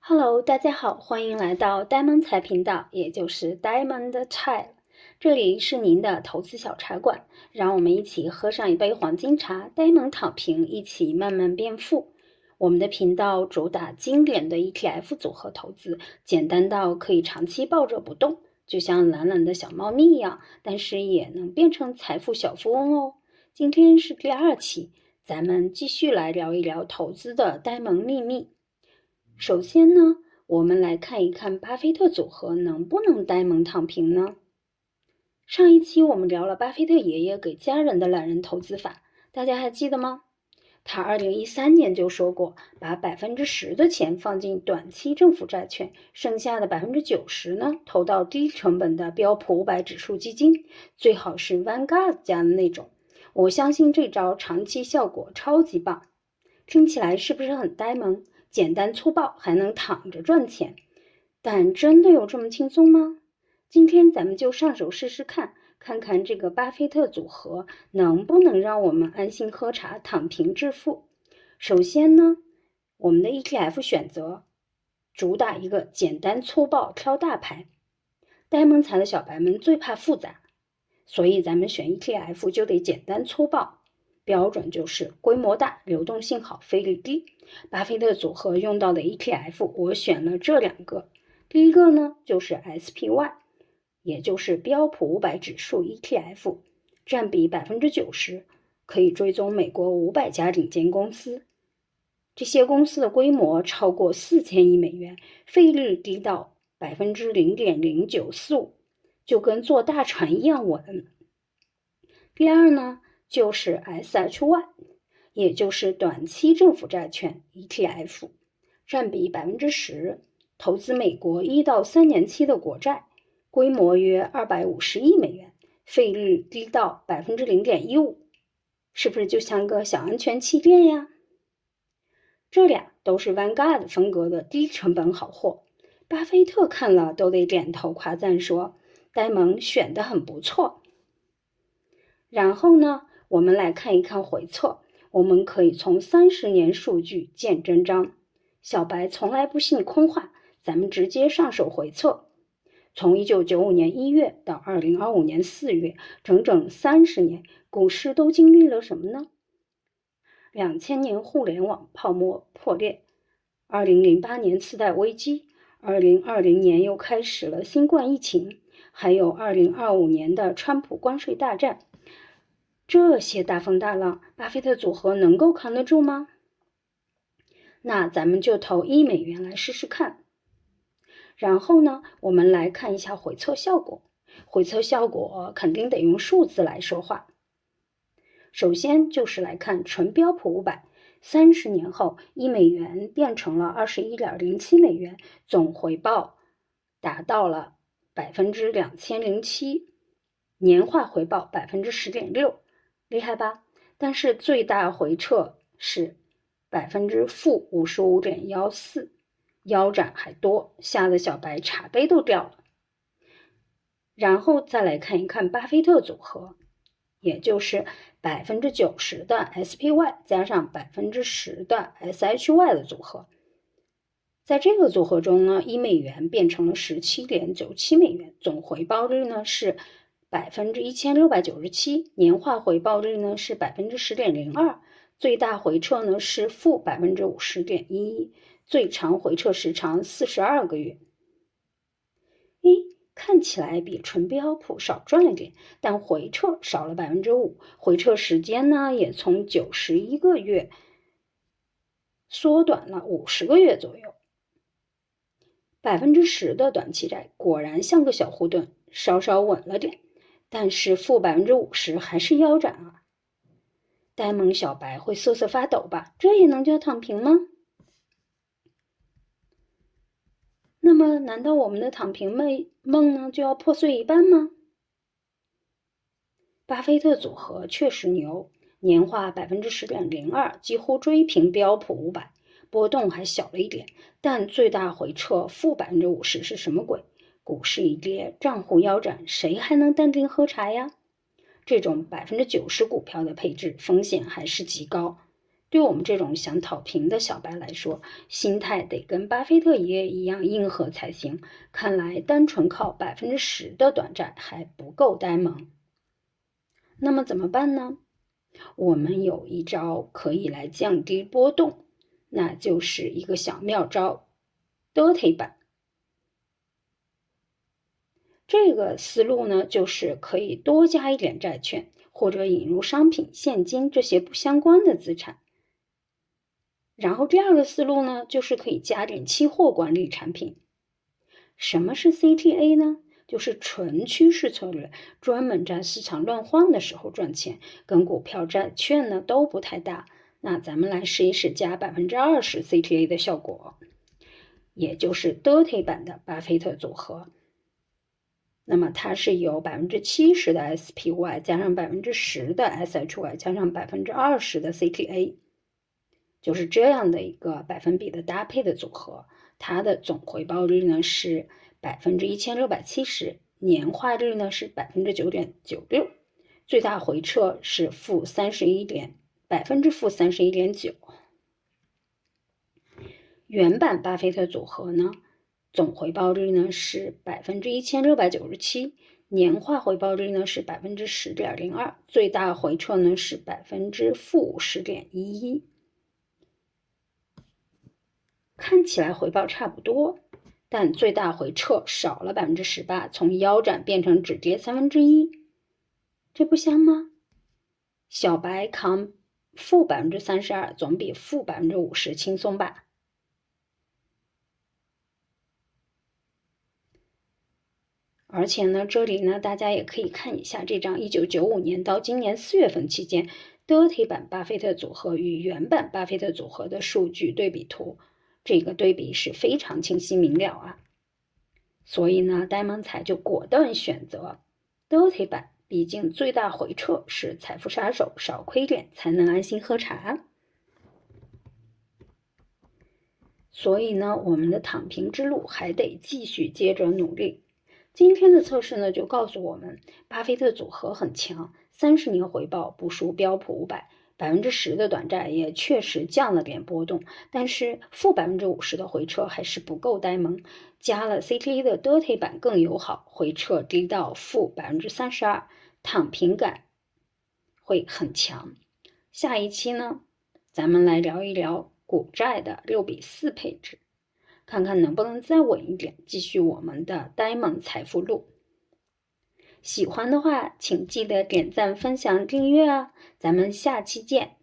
Hello，大家好，欢迎来到呆萌财频道，也就是 Diamond Chai。这里是您的投资小茶馆，让我们一起喝上一杯黄金茶，呆萌躺平，一起慢慢变富。我们的频道主打经典的 ETF 组合投资，简单到可以长期抱着不动，就像懒懒的小猫咪一样，但是也能变成财富小富翁哦。今天是第2期，咱们继续来聊一聊投资的呆萌秘密。首先呢，我们来看一看巴菲特组合能不能呆萌躺平呢？上一期我们聊了巴菲特爷爷给家人的懒人投资法，大家还记得吗？他2013年就说过，把10%的钱放进短期政府债券，剩下的90%呢，投到低成本的标普500指数基金，最好是 Vanguard 家的那种。我相信这招长期效果超级棒。听起来是不是很呆萌？简单粗暴，还能躺着赚钱，但真的有这么轻松吗？今天咱们就上手试试看，看看这个巴菲特组合能不能让我们安心喝茶，躺平致富。首先呢，我们的 ETF 选择主打一个简单粗暴挑大牌。呆萌财的小白们最怕复杂，所以咱们选 ETF 就得简单粗暴。标准就是规模大、流动性好、费率低。巴菲特组合用到的 ETF 我选了这2个。第一个呢就是 SPY， 也就是标普500指数 ETF， 占比 90%， 可以追踪美国500家顶尖公司。这些公司的规模超过4000亿美元，费率低到 0.0945%， 就跟坐大船一样稳。第二呢就是 SHY， 也就是短期政府债券 ETF， 占比 10%， 投资美国1到3年期的国债，规模约250亿美元，费率低到 0.15%， 是不是就像个小安全气垫呀？这俩都是 Vanguard 风格的低成本好货，巴菲特看了都得点头夸赞说，呆萌选得很不错。然后呢，我们来看一看回测，我们可以从30年数据见真章。小白从来不信空话，咱们直接上手回测。从1995年1月到2025年4月，整整30年，股市都经历了什么呢？2000年互联网泡沫破裂，2008年次贷危机，2020年又开始了新冠疫情，还有2025年的川普关税大战。这些大风大浪，巴菲特组合能够扛得住吗？那咱们就投1美元来试试看。然后呢，我们来看一下回测效果。回测效果肯定得用数字来说话。首先就是来看纯标普500，30年后1美元变成了 21.07 美元，总回报达到了 2007%， 年化回报 10.6%， 厉害吧？但是最大回撤是 -55.14%， 腰斩还多，吓得小白茶杯都掉了。然后再来看一看巴菲特组合，也就是90%的 SPY 加上10%的 SHY 的组合。在这个组合中呢，1美元变成了 17.97 美元，总回报率呢是 1697%， 年化回报率呢是 10.02%， 最大回撤呢是负 50.11%， 最长回撤时长42个月。看起来比纯标普少赚了点，但回撤少了 5%， 回撤时间呢也从91个月缩短了50个月左右。10%的短期债果然像个小护盾，稍稍稳了点，但是负 50% 还是腰斩啊。呆萌小白会瑟瑟发抖吧？这也能叫躺平吗？那么难道我们的躺平梦呢就要破碎一半吗？巴菲特组合确实牛，年化 10.02%， 几乎追平标普500，波动还小了一点，但最大回撤负 50% 是什么鬼？股市一跌，账户腰斩，谁还能淡定喝茶呀？这种 90% 股票的配置风险还是极高，对我们这种想躺平的小白来说，心态得跟巴菲特爷爷一样硬核才行。看来单纯靠10%的短债还不够呆萌。那么怎么办呢？我们有一招可以来降低波动，那就是一个小妙招 ——dirty 版。这个思路呢，就是可以多加一点债券，或者引入商品、现金这些不相关的资产。然后第二个思路呢，就是可以加点期货管理产品。什么是 CTA 呢？就是纯趋势策略，专门在市场乱晃的时候赚钱，跟股票、债券呢都不太大。那咱们来试一试加20%CTA 的效果，也就是 dirty 版的巴菲特组合。那么它是由70%的 SPY 加上10%的 SHY 加上20%的 CTA， 就是这样的一个百分比的搭配的组合。它的总回报率呢是1670%，年化率呢是9.96%，最大回撤是-31.9%。原版巴菲特组合呢，总回报率呢是1697%，年化回报率呢是10.02%，最大回撤呢是-50.11%。看起来回报差不多，但最大回撤少了18%，从腰斩变成只跌1/3，这不香吗？小白扛-32%，总比-50%轻松吧？而且呢，这里呢，大家也可以看一下这张1995年到今年4月份期间 dirty 版巴菲特组合与原版巴菲特组合的数据对比图，这个对比是非常清晰明了啊。所以呢，呆萌财就果断选择 dirty 版，毕竟最大回撤是财富杀手，少亏点才能安心喝茶。所以呢，我们的躺平之路还得继续接着努力。今天的测试呢，就告诉我们，巴菲特组合很强，30年回报不输标普500%，10%的短债也确实降了点波动，但是-50%的回撤还是不够呆萌，加了 CTA 的 dirty 版更友好，回撤低到-32%，躺平感会很强。下一期呢，咱们来聊一聊股债的6:4配置，看看能不能再稳一点，继续我们的呆萌财富路。喜欢的话，请记得点赞、分享、订阅啊！咱们下期见。